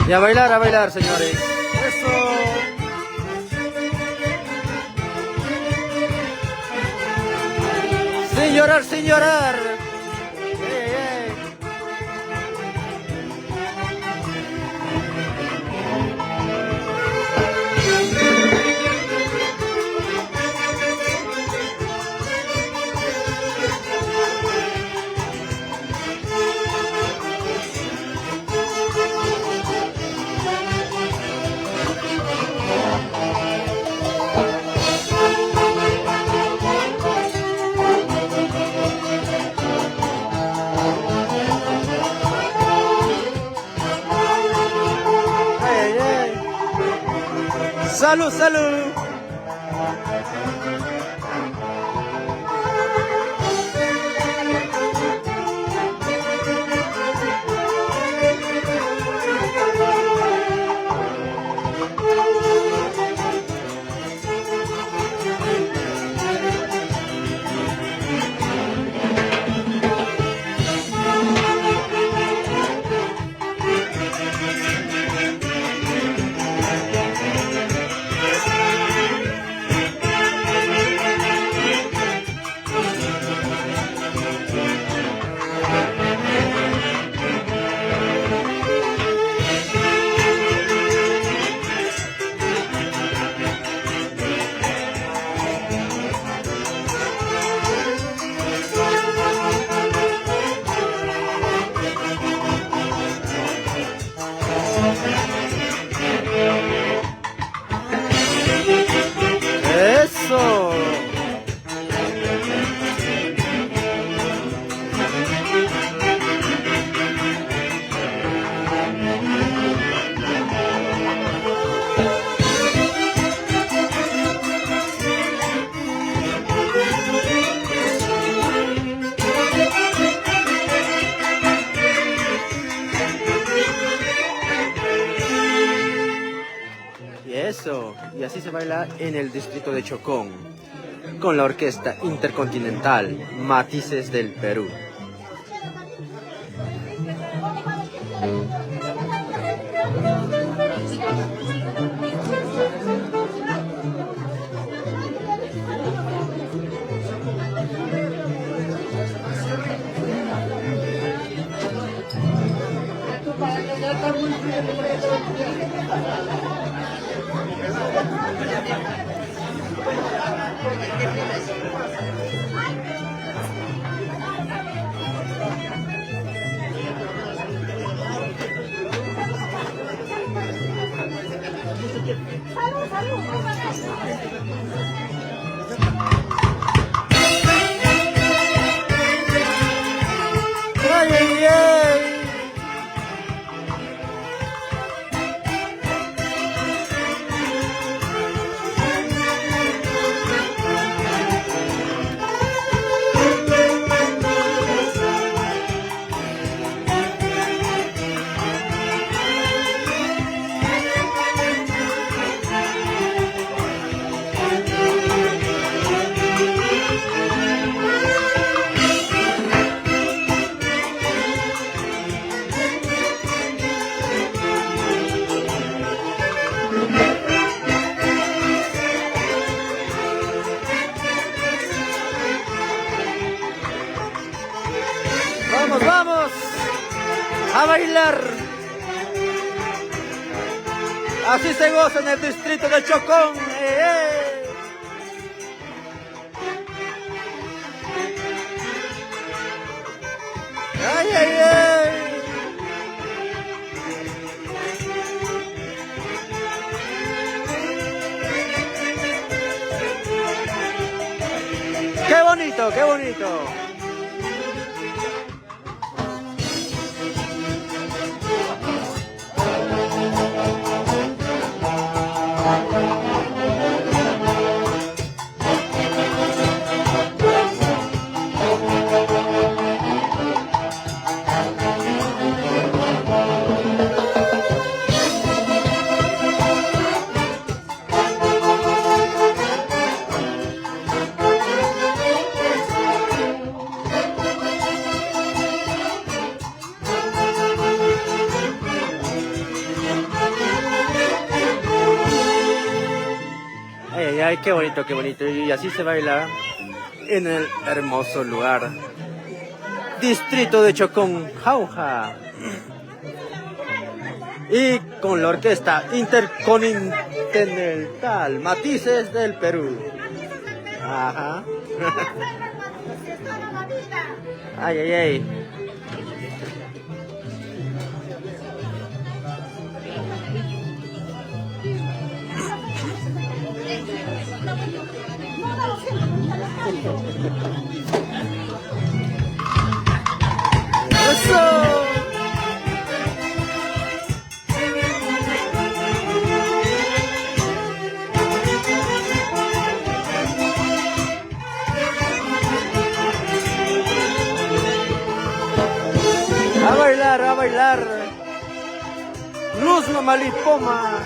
Y a bailar, señores. Eso. Sin llorar, sin llorar. Ey, ey. Ey, ey. Salud, salud. Eso. Y eso. Y así se baila en el distrito de Chocón, con la Orquesta Intercontinental Matices del Perú. ¡Ay, ay, ay! ¡Vamos, vamos! ¡A bailar! Así se goza en el distrito de Chocón. ¡Ay, ay, ay! ¡Qué bonito, qué bonito! ay, qué bonito, qué bonito. Y así se baila en el hermoso lugar. Distrito de Chocón, Jauja. Y con la orquesta intercontinental Matices del Perú. Ajá. Ay, ay, ay. ¡Eso! A bailar, a bailar. Luz Mamalipoma.